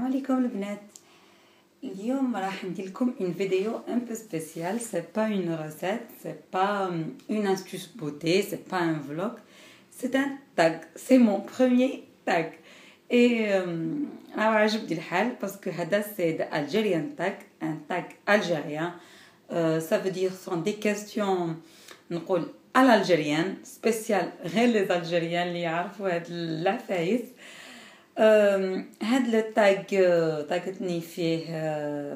عليكم البنات. اليوم راح ندير لكم une vidéo un peu spéciale. C'est pas une recette, c'est pas une astuce beauté, c'est pas un vlog, c'est un tag. C'est mon premier tag et عجبني الحال parce que هذا c'est d'Algerian tag, un tag algérien. Ça veut dire sont des questions نقول à l'algérienne spécial غير les algériens اللي يعرفوا هاد العفايس. هاد التاج تاجتني فيه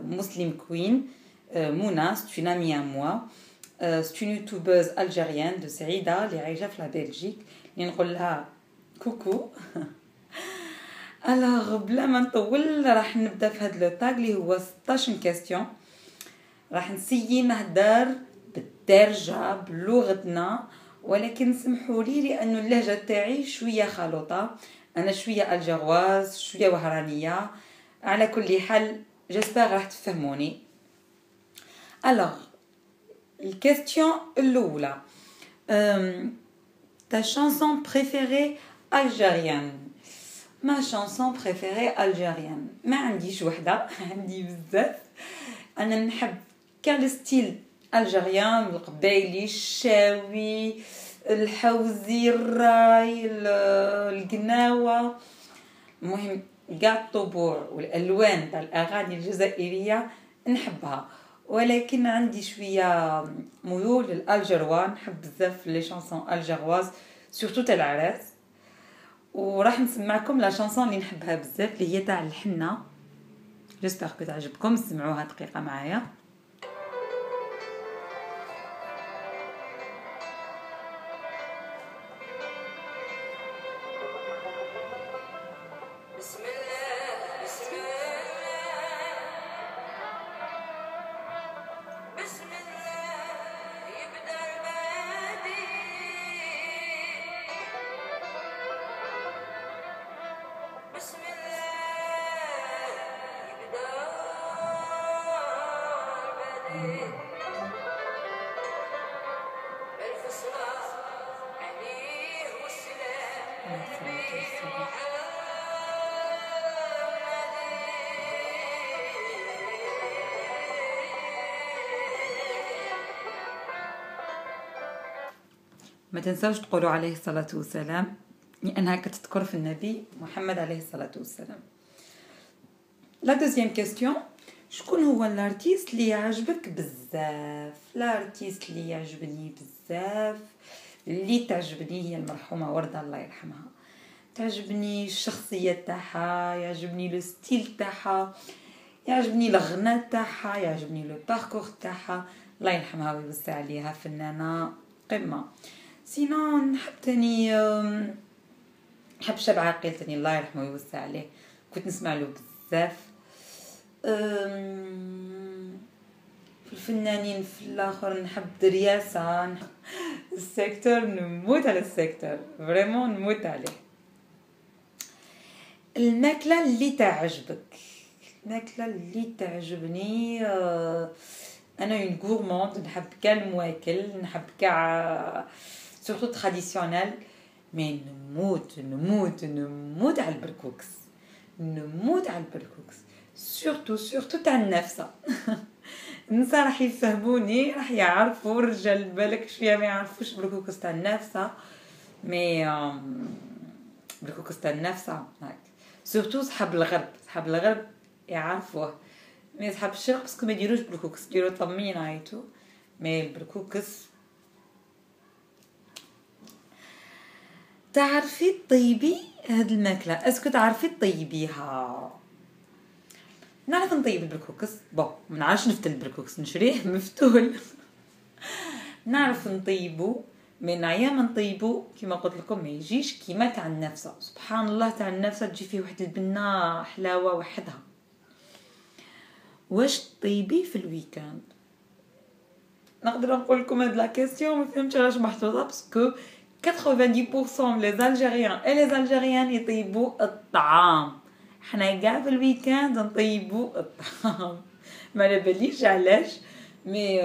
مسلم كوين منى. c'est une amie à moi, c'est une youtubeuse algérienne de سعيدة اللي عايشة في بلجيك اللي نقول لها كوكو. alors بلا ما نطول راح نبدا في هاد التاج اللي هو 16 كيستيون. راح نسيي نهدر بالدارجه بلغتنا، ولكن سمحوا لي لانه اللهجه تاعي شويه خلوطه، انا شويه الجرواز شويه وهرانيه. على كل حال جيسبر راح تفهموني. alors الكيستيون الاولى، ta chanson préférée algérienne. ما chanson préférée algérienne ما عنديش وحده، عندي بزاف. انا نحب كان ستيل الجيريان، القبايلي، الشاوي، الحوزي، الراي، القناوه، المهم كاع الطبوع والالوان تاع الاغاني الجزائريه نحبها. ولكن عندي شويه ميول للالجروا، نحب بزاف لي شانسون الجرواز سورتو تاع العراس. وراح نسمعكم لا شانسون اللي نحبها بزاف اللي هي تاع الحنه. جيسبر كو تعجبكم، سمعوها دقيقه معايا. ما تنسوش تقولوا عليه الصلاة والسلام، لأنها كتذكر في النبي محمد عليه الصلاة والسلام. لا دوزيام كيستيون، شكون هو الارتيست اللي يعجبك بزاف؟ الارتيست اللي يعجبني بزاف اللي تعجبني هي المرحومة وردة الله يرحمها. تعجبني الشخصية تاعها، يعجبني لو ستيل تاعها، يعجبني الغنى تاعها، يعجبني لو باركور تاعها. الله يرحمها ويوسع عليها، فنانة قمة. سينو نحب تاني نحب شاب عاقل تاني الله يرحمه ويوسع عليه، كنت نسمع له بزاف. في الفنانين في الاخر نحب درياسة، السيكتور نموت على السيكتور، فريمون نموت عليه. الماكلة اللي تعجبك؟ الماكلة اللي تعجبني انا اون غورموند، نحب كاع المواكل، نحب كاع سورتو تراديسيونيل، مي نموت على البركوكس، نموت على البركوكس سورتو تاع النفسه. النساء راح يفهموني، راح يعرفوا، الرجال بالك شويه ما يعرفوش البركوكس تاع النفسه، مي البركوكس تاع النفسه هاك سورتو صحاب الغرب يعرفوه، مي صحاب الشرق باسكو ما يديروش بركوكس، يديروا طمين عيطوا. مي البركوكس تعرفي طيبي هاد الماكله؟ اسكو تعرفي طيبيها؟ نعرف نطيب البركوكس، ما نعرفش نفتل البركوكس، نشريه مفتول. نعرف نطيبو، من نعيا ما نطيبو كيما قلت لكم ما يجيش كيما تاع النفسه. سبحان الله، تاع النفسه تجي فيه واحد البنه حلاوه وحدها. واش طيبي في الويكاند؟ نقدر نقول لكم هاد لا كيسيون ما فهمتش علاش محطوطه، باسكو 90% لي زالجيريان اي لي زالجيريان يطيبوا الطعام. حنا كاع في الويكاند نطيبوا الطعام، ما على باليش علاش. مي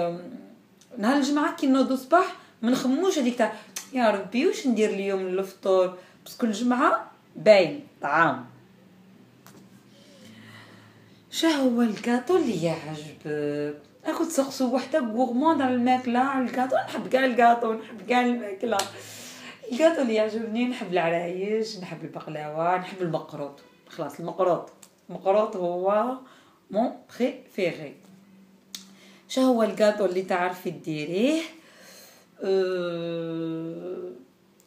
نهار الجمعه كي نوضو صباح ما نخموش هذيك تاع يا ربي واش ندير اليوم للفطور، باسكو الجمعه باين طعام. هو الكاطو اللي يعجبك؟ انا كنت سقسو وحده غورموند على الماكله على الكاطو. نحب كاع الكاطو، نحب كاع الماكله. الكاطو اللي يعجبني، نحب العرايش، نحب البقلاوه، نحب المقروط. خلاص المقروط هو مون بريفيري. هو الكاطو اللي تعرفي ديريه؟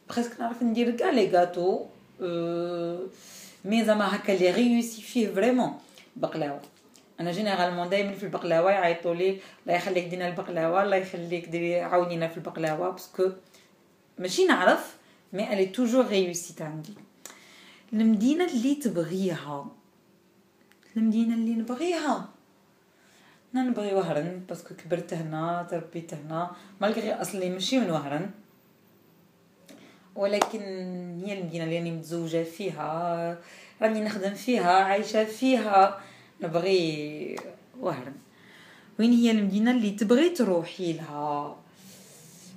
بريسك نعرف ندير كاع لي كاطو، مي زعما هكا اللي ريوسي فيه فريمون بقلاوه. انا جينيرالمون دائما في البقلاوه يعيطوا لي الله يخليك دينا البقلاوه، الله يخليك ديري عاونينا في البقلاوه، باسكو ماشي نعرف مي الي توجور ريوسيت عندي. المدينه اللي تبغيها، المدينه اللي نبغيها، انا نبغي وهران باسكو كبرت هنا تربيت هنا، مالغري اصلي ماشي من وهران، ولكن هي المدينه اللي راني متزوجه فيها، راني نخدم فيها، عايشه فيها، نبغي وهران. وين هي المدينه اللي تبغي تروحي لها؟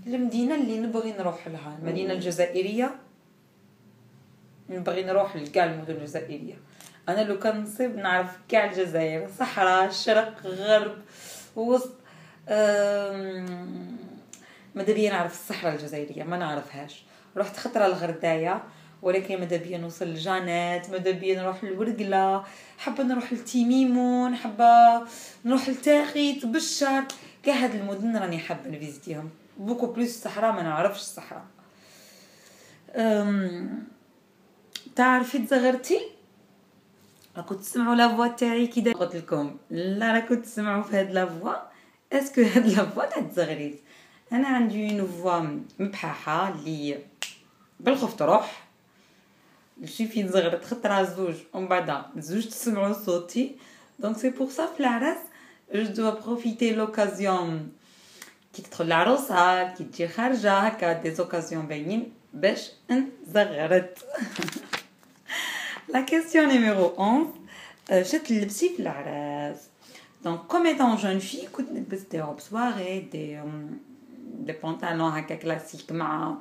المدينه اللي نبغي نروح لها المدينه الجزائريه. نبغي نروح لكاع المدن الجزائريه. انا لو كان نصيب نعرف كاع الجزائر، صحراء، شرق، غرب، وسط. ماذا بيا نعرف الصحراء الجزائريه، ما نعرفهاش. رحت خطره لغردايه، ولكن ماذا بيا نوصل لجانات، ماذا بيا نروح للورقله، حابه نروح لتيميمون، حابه نروح لتاخيت، بشار. كاع هاد المدن راني حابه نفيزيتيهم. بوكو بلوس الصحراء ما نعرفش الصحراء. تعرفي تزغرتي؟ راكو تسمعوا لا فوا تاعي كي قلت لكم لا راكو تسمعوا في هاد لا فوا؟ اسكو هاد لا فوا تاع التزغريت؟ انا عندي اون فوا مبحاحه اللي بالخوف تروح. في نزغرت خطره زوج ومن بعد زوج تسمعوا صوتي. دونك سي بور سا في العراس جو دو بروفيتي لوكازيون كي تدخل العروسه، كي تجي خارجه هكا دي زوكازيون باينين باش نزغرت. La question numéro 11. شت لبسي في العراس؟ Donc comme étant jeune fille كنت نلبس des robes soirées, des pantalons هكا كلاسيك مع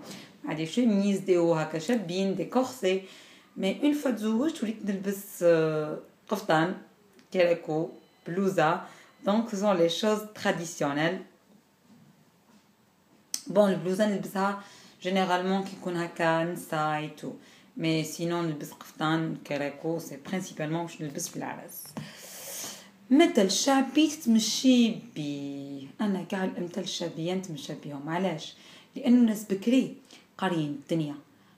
des chemises, des hauts هكا شابين, des corsets. Mais une fois تزوجت وليت نلبس قفطان, كيريكو, بلوزة. Donc ce sont les choses traditionnelles. Bon, البلوزة نلبسها généralement كي يكون هكا نسا et tout. مي سينون نلبس قفطان كراكو سي برينسيبالمون واش نلبس في العراس. مثل شعبي تمشي بيه؟ انا كاع الامثال الشعبيه نتمشى بيهم. علاش؟ لانه الناس بكري قاريين الدنيا.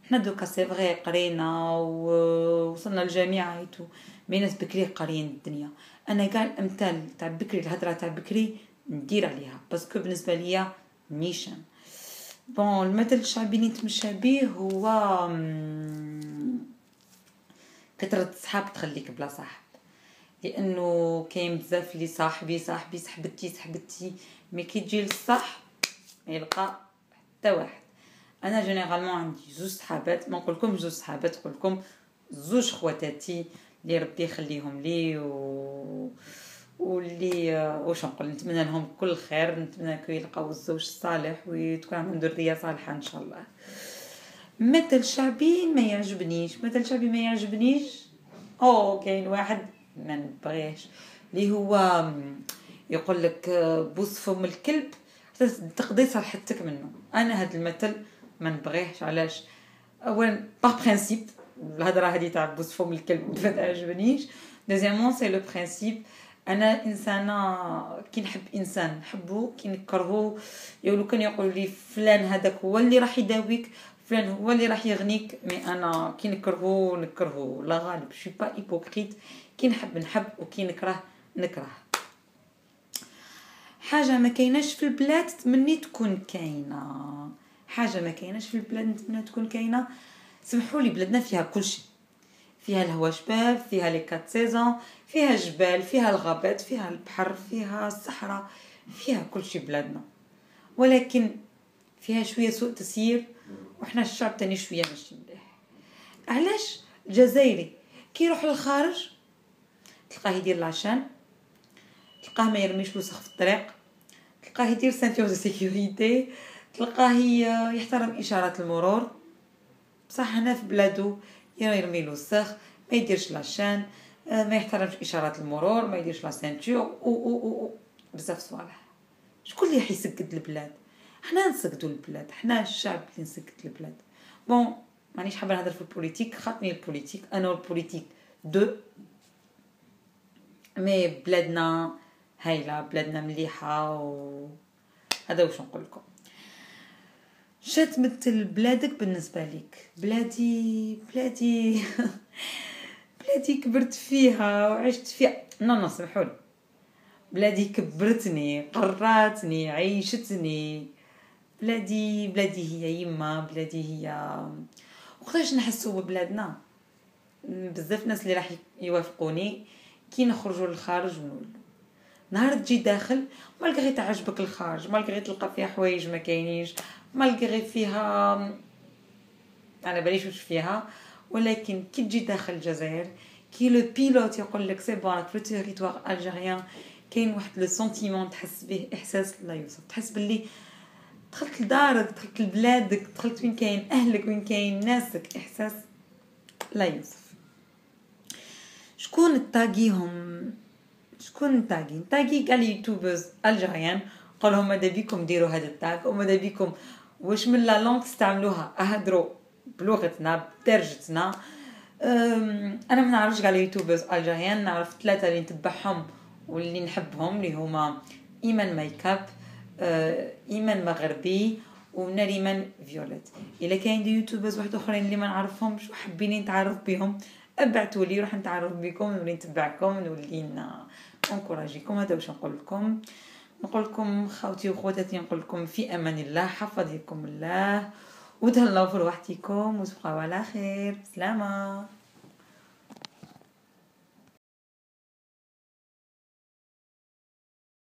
حنا دوكا سي فغي قرينا ووصلنا للجامعه ايتو، مي ناس بكري قاريين الدنيا. انا كاع الامثال تاع بكري، الهضره تاع بكري ندير عليها باسكو بالنسبه ليا نيشان. بون المثل الشعبي اللي نتمشى بيه هو كثرة صحاب تخليك بلا صاحب. لانه كاين بزاف لي صاحبي صاحبتي مي كي تجي للصح ما يلقى حتى واحد. انا جينيرالمون عندي زوج صحابات، ما نقولكم زوج صحابات، نقولكم زوج خواتاتي اللي ربي يخليهم لي واللي واش نقول، نتمنى لهم كل خير، نتمنى كي يلقاو الزوج الصالح وتكون عندهم ذريه صالحه ان شاء الله. مثل شعبي ما يعجبنيش، مثل شعبي ما يعجبنيش. كاين واحد ما نبغيهش اللي هو يقول لك بوس فم الكلب تقضي صالحتك منه. انا هذا المثل ما نبغيهش. علاش؟ اولا باغ برينسيپ الهضره هذه تاع بوس فم الكلب ما تعجبنيش. دوزيامون سي لو برينسيپ، انا انسانه كي نحب انسان نحبه، كي نكرهه يقولوا كان يقولوا لي فلان هذاك هو اللي راح يداويك، فلان هو اللي راح يغنيك. مي انا كي نكرهه لا غالب شي با هيبوكريت. كي نحب وكي نكره. حاجه ما كايناش في البلاد تمني تكون كاينه. حاجه ما كايناش في البلاد نتمنى تكون كاينه. سمحوا لي بلادنا فيها كل شيء، فيها الهواء شباب، فيها لي كات سيزون، فيها الجبال، فيها الغابات، فيها البحر، فيها الصحراء، فيها كل شيء بلادنا. ولكن فيها شويه سوء تسيير، وحنا الشعب تاني شويه ماشي مليح. علاش؟ الجزائري كي يروح للخارج تلقاه يدير لاشان، تلقاه ما يرميش وسخ في الطريق، تلقاه يدير سانتور دو سيكوريتي، تلقاه يحترم اشارات المرور. بصح هنا في بلادو يرمي الوسخ، ما يديرش لاشان، ما يحترمش اشارات المرور، ما يديرش لا سانتور او بزاف صوالح. شكون اللي حيسقد البلاد؟ حنا نسقدوا البلاد، حنا الشعب اللي نسقد البلاد. بون مانيش حابه نهضر في البوليتيك، خاطني البوليتيك انا والبوليتيك دو، مي بلادنا هايله، بلادنا مليحه، و هذا واش نقول لكم. شات تمثل بلادك بالنسبه ليك؟ بلادي بلادي كبرت فيها وعشت فيها. نو سمحولي، بلادي كبرتني، قراتني، عيشتني. بلادي هي يما، بلادي هي. وقتاش نحسوا ببلادنا؟ بزاف ناس اللي راح يوافقوني كي نخرجوا للخارج ونقول نهار تجي داخل مالغري تعجبك الخارج، مالغري تلقى فيها حوايج ما كاينينش، مالغري فيها انا باليش واش فيها، ولكن كي تجي داخل الجزائر كي لو بيلوت يقول لك سي بون في التيريتوار الجيريان، كاين واحد لو سنتيمون تحس به، احساس لا يوصف، تحس باللي دخلت لدارك، دخلت لبلادك، دخلت وين كاين اهلك، وين كاين ناسك، احساس لا يوصف. شكون تاغي قال يوتيوبرز الجيريان، قال لهم ماذا بيكم ديروا هذا التاغ، وماذا بيكم واش من لا لونغ تستعملوها اهدروا بلغتنا بدرجتنا. انا ما نعرفش قال يوتيوبرز الجيريان، نعرف 3 اللي نتبعهم واللي نحبهم، اللي هما ايمان ميك اب، ايمان مغربي، ونريمان فيوليت. الا كاين دي يوتيوبرز واحد اخرين اللي ما نعرفهمش وحابين نتعرف بهم، ابعتوا لي راح نتعرف بكم، نولي نتبعكم، نولي انكوراجيكم. هذا واش نقول لكم خوتي وخواتاتي، نقول لكم في امان الله، حفظكم الله، وتهلاو في روحتكم، وتبقاو على خير. سلامه.